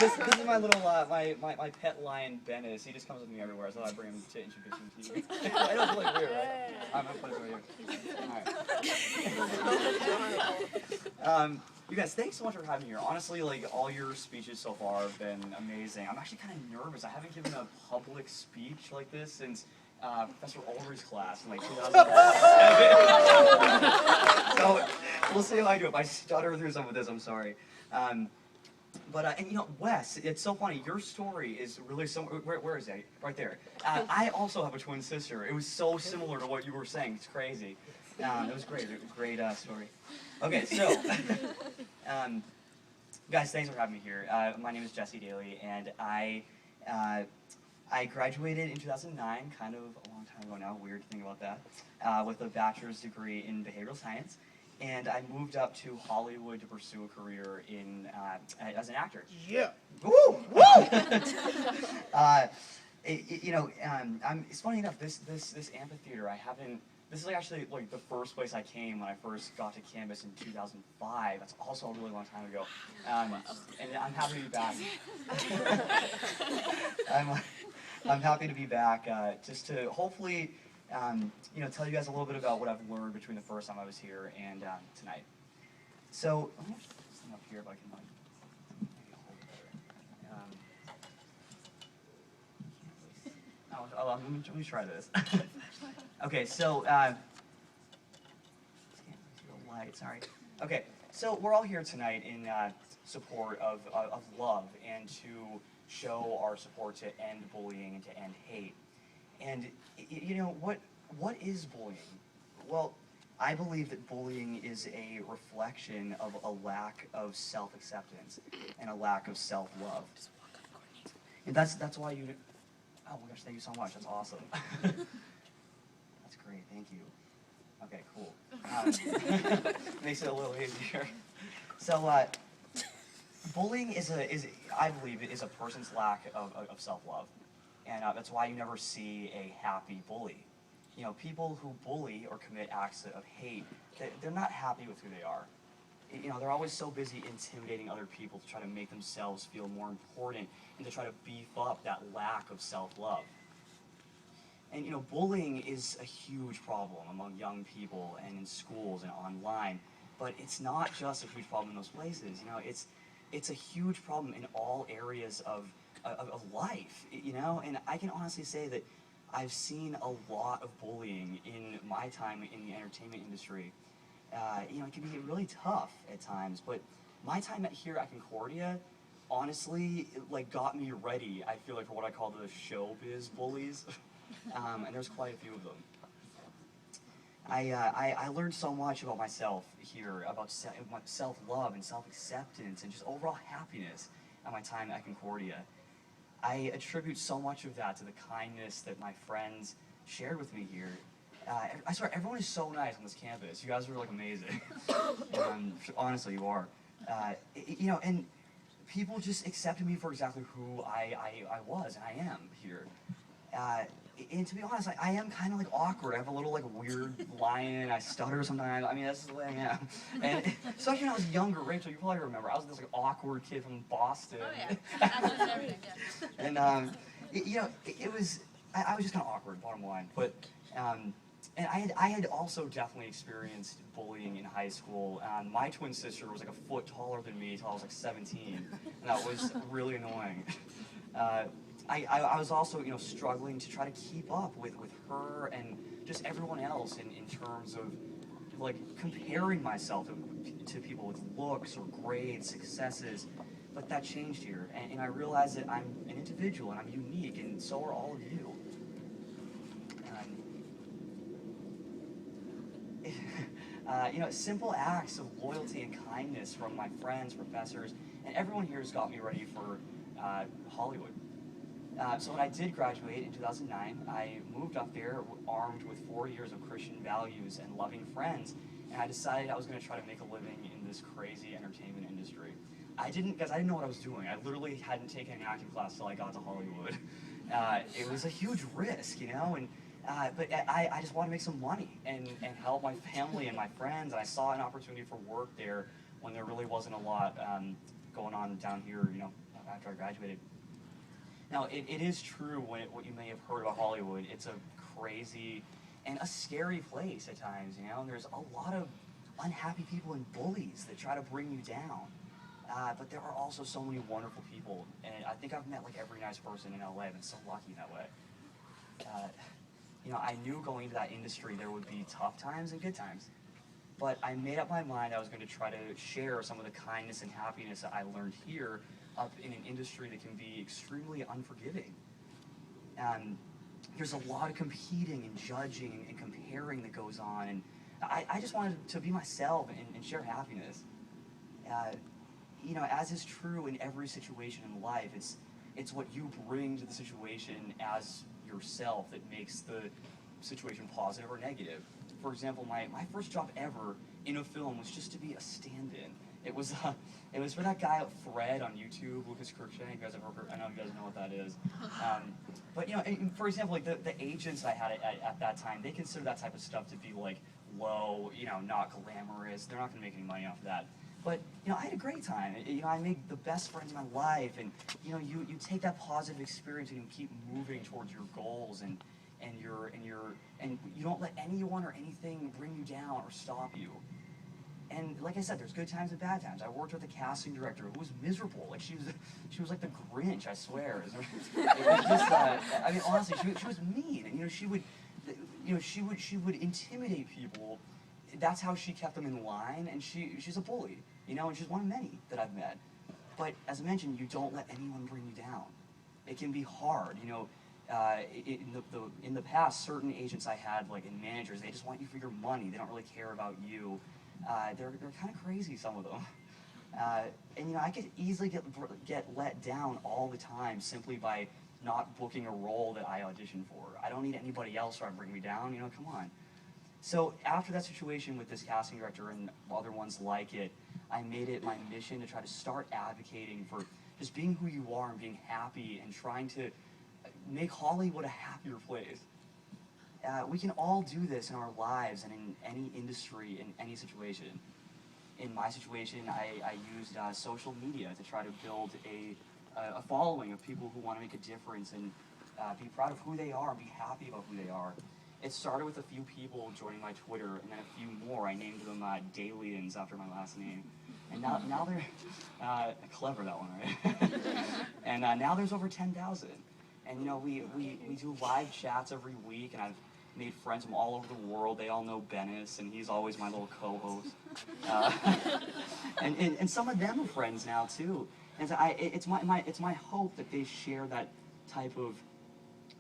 this is my little my pet lion Bennis. He just comes with me everywhere, so I bring him to introduce him to you. I know it's really weird, right? I'm gonna put it right here. You guys, thanks so much for having me here. Honestly, like all your speeches so far have been amazing. I'm actually kind of nervous. I haven't given a public speech like this since Professor Ulrich's class in like 2007. So we'll see how I do. If I stutter through some of this, I'm sorry. And you know, Wes, it's so funny. Your story is really similar. Where is it? Right there. I also have a twin sister. It was so similar to what you were saying. It's crazy. It was great. Great story. Okay, so guys, thanks for having me here. My name is Daley, and I graduated in 2009, kind of a long time ago now. Weird to think about that. With a bachelor's degree in behavioral science. And I moved up to Hollywood to pursue a career in as an actor. Yeah. Woo! Woo! It's funny enough. This amphitheater, I haven't. This is actually like the first place I came when I first got to campus in 2005. That's also a really long time ago. And I'm happy to be back. I'm happy to be back. Just to hopefully. Tell you guys a little bit about what I've learned between the first time I was here and tonight. So, let me put this thing up here if I can maybe hold it better. Let me try this. Okay, so, light, sorry. Okay, so we're all here tonight in support of love and to show our support to end bullying and to end hate. And you know, what is bullying? Well, I believe that bullying is a reflection of a lack of self-acceptance and a lack of self-love. And that's why you. Oh my gosh, thank you so much. That's awesome. That's great. Thank you. Okay, cool. Makes it a little easier. So, bullying is I believe it is a person's lack of self-love. And that's why you never see a happy bully. You know, people who bully or commit acts of hate, they're not happy with who they are. You know, they're always so busy intimidating other people to try to make themselves feel more important and to try to beef up that lack of self-love. And you know, bullying is a huge problem among young people and in schools and online. But it's not just a huge problem in those places. You know, it's a huge problem in all areas of life, you know, and I can honestly say that I've seen a lot of bullying in my time in the entertainment industry. You know, it can be really tough at times, but my time here at Concordia, honestly, like got me ready, I feel like, for what I call the showbiz bullies, and there's quite a few of them. I learned so much about myself here, about self-love and self-acceptance and just overall happiness at my time at Concordia. I attribute so much of that to the kindness that my friends shared with me here. I swear, everyone is so nice on this campus. You guys are like amazing. Honestly, you are. You know, and people just accepted me for exactly who I was and I am here. And to be honest, I am kind of like awkward. I have a little like weird lion. I stutter sometimes. I mean, that's the way I am. And especially when I was younger, Rachel, you probably remember. I was this like awkward kid from Boston. Oh yeah, accents and everything. Yeah. And you know, it was. I was just kind of awkward, bottom line. But and I had also definitely experienced bullying in high school. My twin sister was like a foot taller than me until I was like 17, and that was really annoying. I was also, you know, struggling to try to keep up with her and just everyone else in terms of like comparing myself to people with looks or grades, successes. But that changed here, and I realized that I'm an individual and I'm unique, and so are all of you. You know, simple acts of loyalty and kindness from my friends, professors, and everyone here has got me ready for Hollywood. So when I did graduate in 2009, I moved up there armed with 4 years of Christian values and loving friends, and I decided I was going to try to make a living in this crazy entertainment industry. I didn't know what I was doing. I literally hadn't taken an acting class till I got to Hollywood. It was a huge risk, you know, and but I just wanted to make some money and help my family and my friends, and I saw an opportunity for work there when there really wasn't a lot going on down here, you know, after I graduated. Now, it is true what you may have heard about Hollywood. It's a crazy and a scary place at times, you know? There's a lot of unhappy people and bullies that try to bring you down. But there are also so many wonderful people, and I think I've met like every nice person in LA. I've been so lucky that way. You know, I knew going into that industry there would be tough times and good times. But I made up my mind I was going to try to share some of the kindness and happiness that I learned here up in an industry that can be extremely unforgiving. There's a lot of competing and judging and comparing that goes on, and I just wanted to be myself and share happiness. You know, as is true in every situation in life, it's what you bring to the situation as yourself that makes the situation positive or negative. For example, my first job ever in a film was just to be a stand-in. It was for that guy Fred on YouTube, Lucas Cruikshank. You guys have heard? I know you guys know what that is. But you know, for example, like the agents I had at that time, they consider that type of stuff to be like low, you know, not glamorous. They're not going to make any money off of that. But you know, I had a great time. You know, I made the best friends in my life, and you know, you take that positive experience and you keep moving towards your goals, and you don't let anyone or anything bring you down or stop you. And like I said, there's good times and bad times. I worked with a casting director who was miserable. Like she was like the Grinch, I swear. It was just, I mean, honestly, she was mean, and you know, she would intimidate people. That's how she kept them in line, and she's a bully, you know, and she's one of many that I've met. But as I mentioned, you don't let anyone bring you down. It can be hard, you know. In the past, certain agents I had, like in managers, they just want you for your money. They don't really care about you. They're kind of crazy, some of them. And you know, I could easily get let down all the time simply by not booking a role that I auditioned for. I don't need anybody else trying to bring me down. You know, come on. So after that situation with this casting director and other ones like it, I made it my mission to try to start advocating for just being who you are and being happy and trying to make Hollywood a happier place. We can all do this in our lives and in any industry, in any situation. In my situation, I used social media to try to build a following of people who want to make a difference and be proud of who they are and be happy about who they are. It started with a few people joining my Twitter, and then a few more. I named them Daleyans after my last name. And now they're clever, that one, right? And now there's over 10,000. And you know, we do live chats every week, and I've made friends from all over the world. They all know Bennis, and he's always my little co-host. And some of them are friends now too. And so it's my hope that they share that type of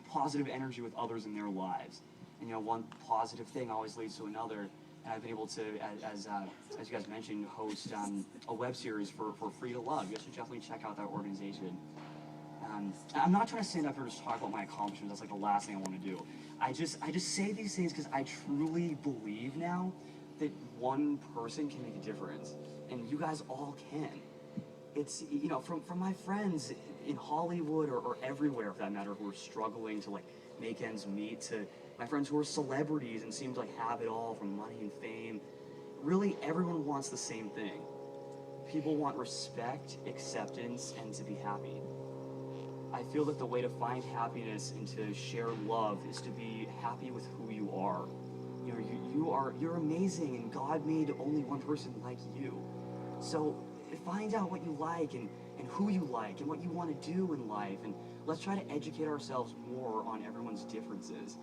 positive energy with others in their lives. And you know, one positive thing always leads to another. And I've been able to, as you guys mentioned, host a web series for Free to Love. You guys should definitely check out that organization. I'm not trying to stand up here and just talk about my accomplishments. That's like the last thing I want to do. I just say these things because I truly believe now that one person can make a difference, and you guys all can. It's, you know, from my friends in Hollywood or everywhere, for that matter, who are struggling to like make ends meet, to my friends who are celebrities and seem to like have it all, from money and fame. Really, everyone wants the same thing. People want respect, acceptance, and to be happy. I feel that the way to find happiness and to share love is to be happy with who you are. You know, you're amazing, and God made only one person like you. So find out what you like and who you like and what you want to do in life, and let's try to educate ourselves more on everyone's differences.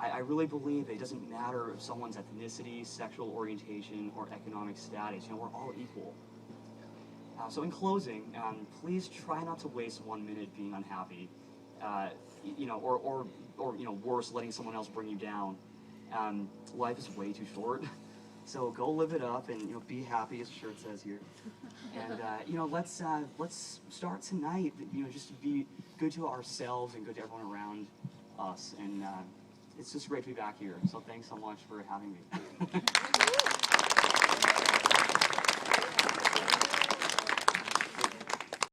I really believe it doesn't matter if someone's ethnicity, sexual orientation, or economic status. You know, we're all equal. So in closing, please try not to waste 1 minute being unhappy, you know, or you know, worse, letting someone else bring you down. Life is way too short, so go live it up and, you know, be happy, as the shirt says here. And you know, let's start tonight. You know, just to be good to ourselves and good to everyone around us. And it's just great to be back here. So thanks so much for having me.